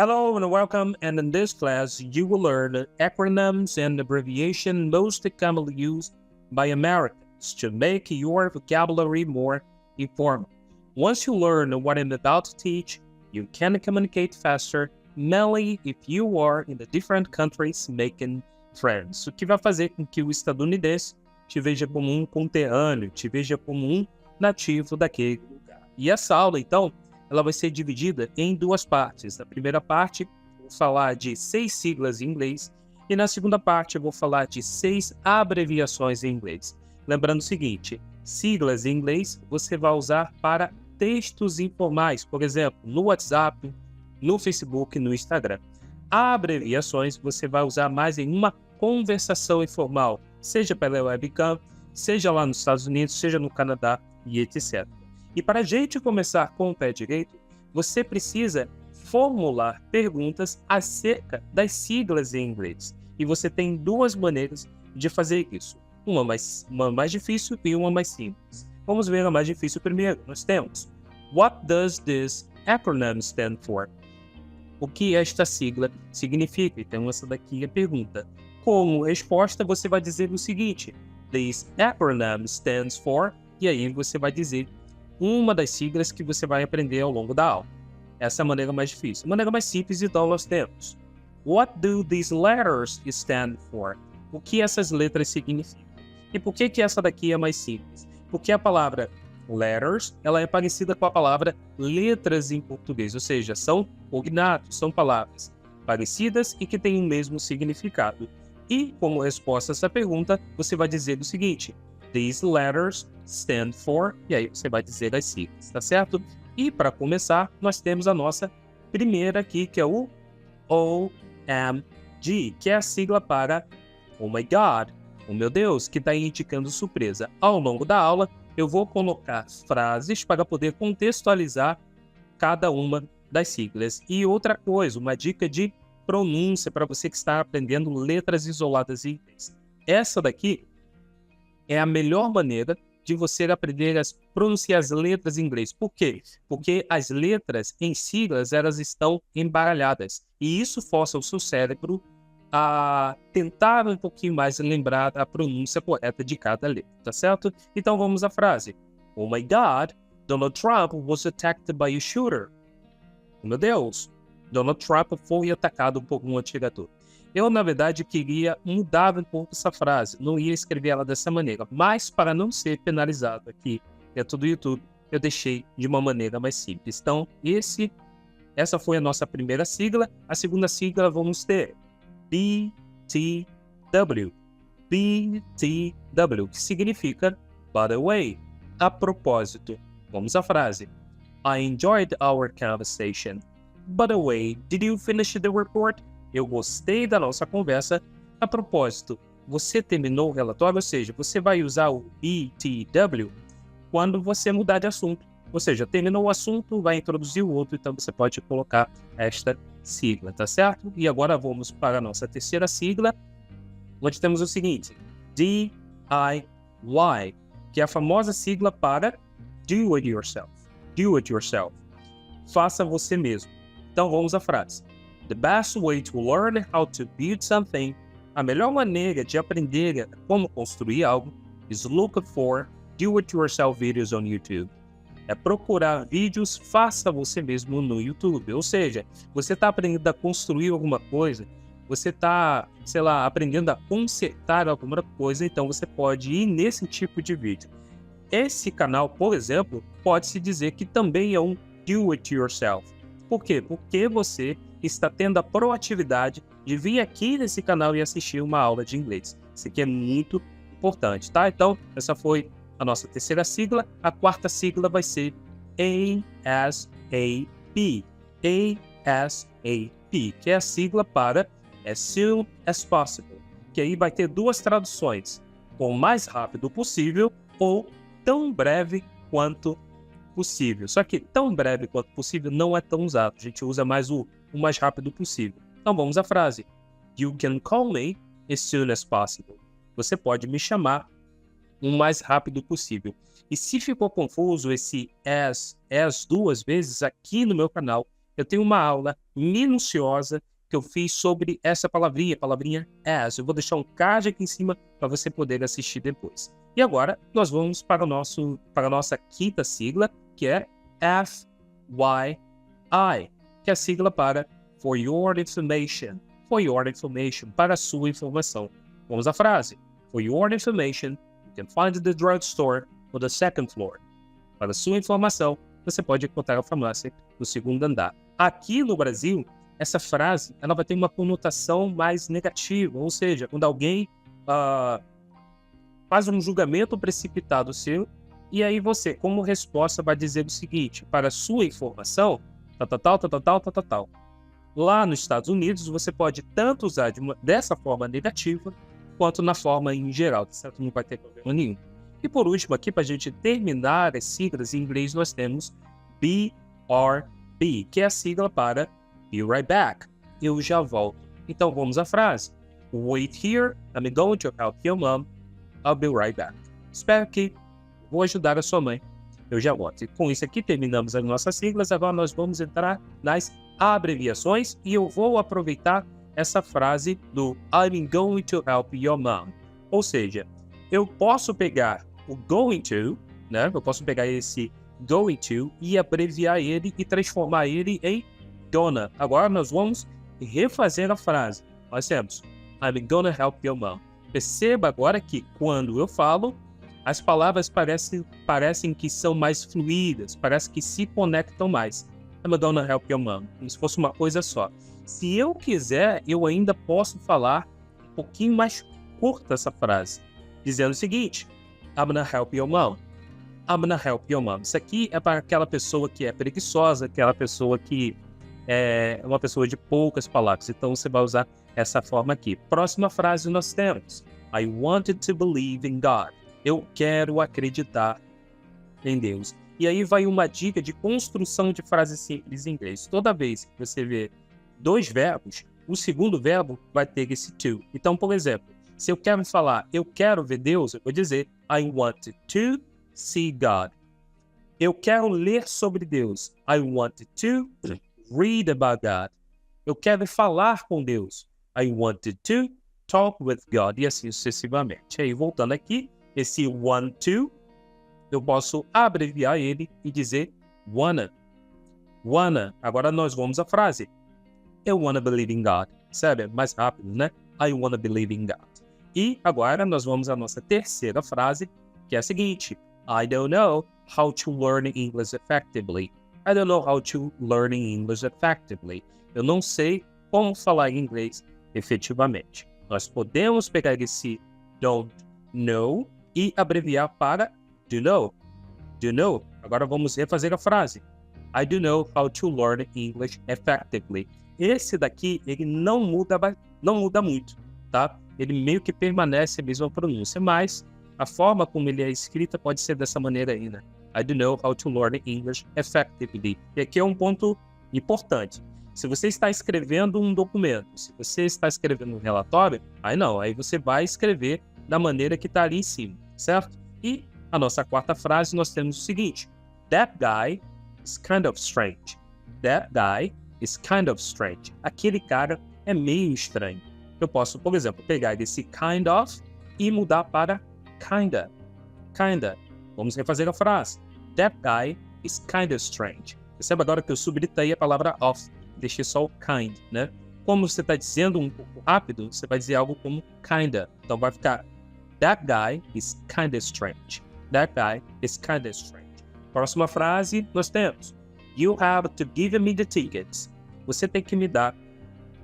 Hello and welcome, and in this class you will learn acronyms and abbreviations most commonly used by Americans to make your vocabulary more informal. Once you learn what I'm about to teach, you can communicate faster, mainly if you are in the different countries making friends. O que vai fazer com que o estadunidense te veja como um conterrâneo, te veja como um nativo daquele lugar. E essa aula, então, ela vai ser dividida em duas partes. Na primeira parte, eu vou falar de 6 siglas em inglês, e na segunda parte eu vou falar de 6 abreviações em inglês. Lembrando o seguinte, siglas em inglês você vai usar para textos informais, por exemplo, no WhatsApp, no Facebook, no Instagram. Abreviações você vai usar mais em uma conversação informal, seja pela webcam, seja lá nos Estados Unidos, seja no Canadá e etc. E para a gente começar com o pé direito, você precisa formular perguntas acerca das siglas em inglês. E você tem duas maneiras de fazer isso. Uma mais difícil e uma mais simples. Vamos ver a mais difícil primeiro. Nós temos: What does this acronym stand for? O que esta sigla significa? Então essa daqui é a pergunta. Como resposta, você vai dizer o seguinte: This acronym stands for... E aí você vai dizer uma das siglas que você vai aprender ao longo da aula. Essa é a maneira mais difícil. A maneira mais simples, então, nós temos: What do these letters stand for? O que essas letras significam? E por que essa daqui é mais simples? Porque a palavra letters, ela é parecida com a palavra letras em português, ou seja, são cognatos, são palavras parecidas e que têm o mesmo significado. E, como resposta a essa pergunta, você vai dizer o seguinte: These letters stand for... E aí você vai dizer as siglas, tá certo? E para começar, nós temos a nossa primeira aqui, que é o OMG, que é a sigla para Oh my God, oh meu Deus, que está indicando surpresa. Ao longo da aula, eu vou colocar frases para poder contextualizar cada uma das siglas. E outra coisa, uma dica de pronúncia para você que está aprendendo letras isoladas em inglês. Essa daqui é a melhor maneira de você aprender a pronunciar as letras em inglês. Por quê? Porque as letras em siglas, elas estão embaralhadas. E isso força o seu cérebro a tentar um pouquinho mais lembrar a pronúncia correta de cada letra, tá certo? Então vamos à frase. Oh my God, Donald Trump was attacked by a shooter. Meu Deus, Donald Trump foi atacado por um atirador. Eu, na verdade, queria mudar um pouco essa frase, não ia escrever ela dessa maneira, mas para não ser penalizado aqui dentro do YouTube, eu deixei de uma maneira mais simples. Então, essa foi a nossa primeira sigla. A segunda sigla vamos ter BTW. BTW, que significa by the way, a propósito. Vamos à frase. I enjoyed our conversation. By the way, did you finish the report? Eu gostei da nossa conversa. A propósito, você terminou o relatório? Ou seja, você vai usar o BTW quando você mudar de assunto. Ou seja, terminou o assunto, vai introduzir o outro, então você pode colocar esta sigla, tá certo? E agora vamos para a nossa terceira sigla, onde temos o seguinte: DIY, que é a famosa sigla para Do It Yourself. Do It Yourself. Faça você mesmo. Então vamos à frase. The best way to learn how to build something, a melhor maneira de aprender como construir algo, is look for do-it-yourself videos on YouTube. É procurar vídeos faça você mesmo no YouTube. Ou seja, você está aprendendo a construir alguma coisa, você está, aprendendo a consertar alguma coisa, então você pode ir nesse tipo de vídeo. Esse canal, por exemplo, pode-se dizer que também é um do-it-yourself. Por quê? Porque você está tendo a proatividade de vir aqui nesse canal e assistir uma aula de inglês. Isso aqui é muito importante, tá? Então, essa foi a nossa terceira sigla. A quarta sigla vai ser ASAP. ASAP, que é a sigla para As Soon as Possible. Que aí vai ter duas traduções: o mais rápido possível ou tão breve quanto possível. Só que tão breve quanto possível não é tão usado. A gente usa mais o mais rápido possível. Então vamos à frase. You can call me as soon as possible. Você pode me chamar o mais rápido possível. E se ficou confuso esse as duas vezes, aqui no meu canal eu tenho uma aula minuciosa que eu fiz sobre essa palavrinha, palavrinha as. Eu vou deixar um card aqui em cima para você poder assistir depois. E agora nós vamos para a nossa quinta sigla, que é FYI, que é a sigla para For Your Information. For your information, para a sua informação. Vamos à frase. For your information, you can find the drugstore on the second floor. Para a sua informação, você pode encontrar a farmácia no segundo andar. Aqui no Brasil, essa frase ela vai ter uma conotação mais negativa, ou seja, quando alguém faz um julgamento precipitado seu, e aí você, como resposta, vai dizer o seguinte: para a sua informação, tal. Lá nos Estados Unidos, você pode tanto usar dessa forma negativa, quanto na forma em geral, certo? Não vai ter problema nenhum. E por último, aqui, para a gente terminar as siglas em inglês, nós temos BRB, que é a sigla para Be Right Back. Eu já volto. Então vamos à frase. Wait here, I'm going to help your mom. I'll be right back. Espero que vou ajudar a sua mãe. Eu já volto. E com isso aqui terminamos as nossas siglas. Agora nós vamos entrar nas abreviações e eu vou aproveitar essa frase do I'm going to help your mom. Ou seja, eu posso pegar o going to, né? Eu posso pegar esse going to e abreviar ele e transformar ele em gonna. Agora nós vamos refazer a frase. Nós temos I'm gonna help your mom. Perceba agora que quando eu falo, as palavras parecem que são mais fluídas, parece que se conectam mais. I'm gonna help your mom. Como se fosse uma coisa só. Se eu quiser, eu ainda posso falar um pouquinho mais curta essa frase, dizendo o seguinte: I'm gonna help your mom. I'm gonna help your mom. Isso aqui é para aquela pessoa que é preguiçosa, aquela pessoa que é uma pessoa de poucas palavras. Então você vai usar essa forma aqui. Próxima frase nós temos: I wanted to believe in God. Eu quero acreditar em Deus. E aí vai uma dica de construção de frases simples em inglês. Toda vez que você vê dois verbos, o segundo verbo vai ter esse to. Então, por exemplo, se eu quero falar eu quero ver Deus, eu vou dizer I want to see God. Eu quero ler sobre Deus. I want to read about God. Eu quero falar com Deus. I wanted to talk with God. E assim sucessivamente. Aí, voltando aqui, esse want to, eu posso abreviar ele e dizer wanna. Wanna. Agora nós vamos à frase. Eu wanna believe in God. Sabe? Mais rápido, né? I wanna believe in God. E agora nós vamos à nossa terceira frase, que é a seguinte. I don't know how to learn English effectively. I don't know how to learn English effectively. Eu não sei como falar inglês efetivamente. Nós podemos pegar esse don't know e abreviar para do know. Do know. Agora vamos refazer a frase. I do know how to learn English effectively. Esse daqui, ele não muda muito, tá? Ele meio que permanece a mesma pronúncia, mas a forma como ele é escrita pode ser dessa maneira aí, né? I do know how to learn English effectively. E aqui é um ponto importante. Se você está escrevendo um documento, se você está escrevendo um relatório, aí você vai escrever da maneira que está ali em cima, certo? E a nossa quarta frase nós temos o seguinte: That guy is kind of strange. That guy is kind of strange. Aquele cara é meio estranho. Eu posso, por exemplo, pegar esse kind of e mudar para kinda. Kinda. Vamos refazer a frase. That guy is kind of strange. Perceba agora que eu sublinhei a palavra of. Deixei só o kind, né? Como você está dizendo um pouco rápido, você vai dizer algo como kinda. Então vai ficar That guy is kinda strange. That guy is kinda strange. Próxima frase, nós temos You have to give me the tickets. Você tem que me dar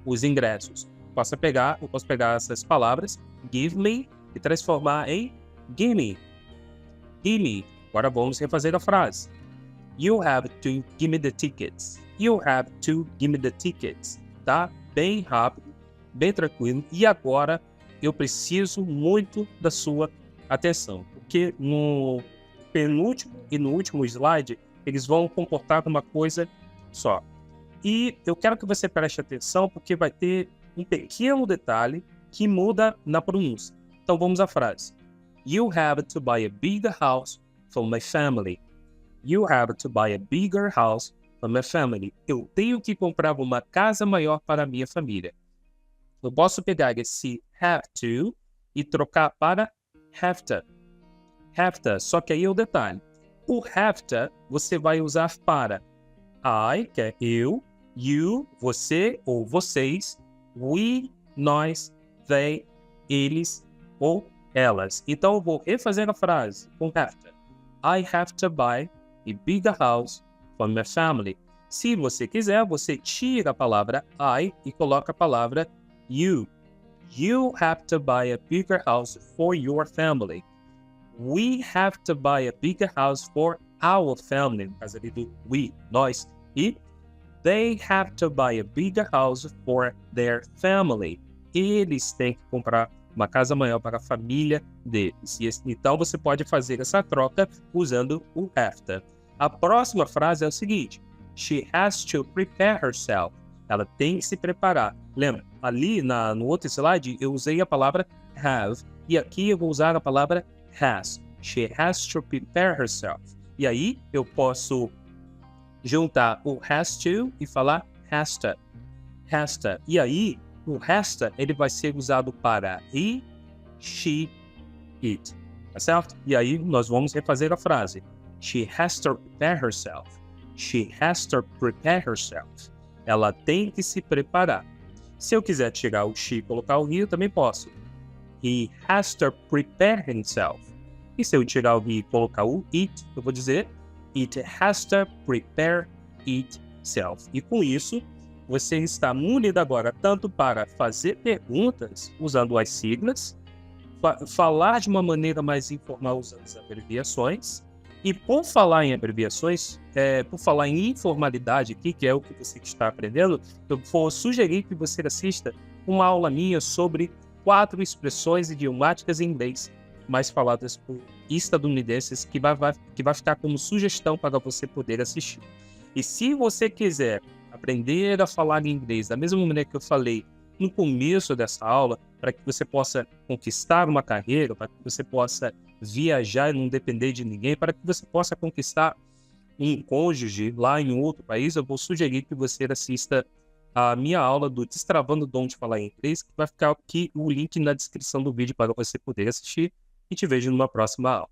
os ingressos. Eu posso pegar essas palavras, give me, e transformar em gimme. Gimme. Agora vamos refazer a frase. You have to give me the tickets. You have to give me the tickets. Tá? Bem rápido, bem tranquilo. E agora eu preciso muito da sua atenção. Porque no penúltimo e no último slide, eles vão comportar uma coisa só. E eu quero que você preste atenção porque vai ter um pequeno detalhe que muda na pronúncia. Então vamos à frase. You have to buy a bigger house for my family. You have to buy a bigger house for my family. Eu tenho que comprar uma casa maior para a minha família. Eu posso pegar esse have to e trocar para have to. Have to, só que aí é o detalhe. O have to você vai usar para I, que é eu, you, você ou vocês, we, nós, they, eles ou elas. Então eu vou refazer a frase com have to. I have to buy a bigger house for my family. Se você quiser, você tira a palavra I e coloca a palavra you. You have to buy a bigger house for your family. We have to buy a bigger house for our family. No caso ali do we, nós. E they have to buy a bigger house for their family. Eles têm que comprar uma casa maior para a família deles. Então você pode fazer essa troca usando o have to. A próxima frase é o seguinte: she has to prepare herself. Ela tem que se preparar. Lembra, ali no outro slide eu usei a palavra have e aqui eu vou usar a palavra has. She has to prepare herself. E aí eu posso juntar o has to e falar has to. Has to. E aí o has to ele vai ser usado para he, she, it. Tá certo? E aí nós vamos refazer a frase. She has to prepare herself. She has to prepare herself. Ela tem que se preparar. Se eu quiser tirar o she e colocar o he, eu também posso. He has to prepare himself. E se eu tirar o he e colocar o it, eu vou dizer it has to prepare itself. E com isso, você está munido agora tanto para fazer perguntas usando as siglas, falar de uma maneira mais informal usando as abreviações. E por falar em abreviações, por falar em informalidade aqui, que é o que você está aprendendo, eu vou sugerir que você assista uma aula minha sobre 4 expressões idiomáticas em inglês mais faladas por estadunidenses, que vai ficar como sugestão para você poder assistir. E se você quiser aprender a falar inglês da mesma maneira que eu falei no começo dessa aula, para que você possa conquistar uma carreira, para que você possa viajar e não depender de ninguém, para que você possa conquistar um cônjuge lá em outro país, eu vou sugerir que você assista a minha aula do Destravando o Dom de Falar em Inglês, que vai ficar aqui o link na descrição do vídeo para você poder assistir, e te vejo numa próxima aula.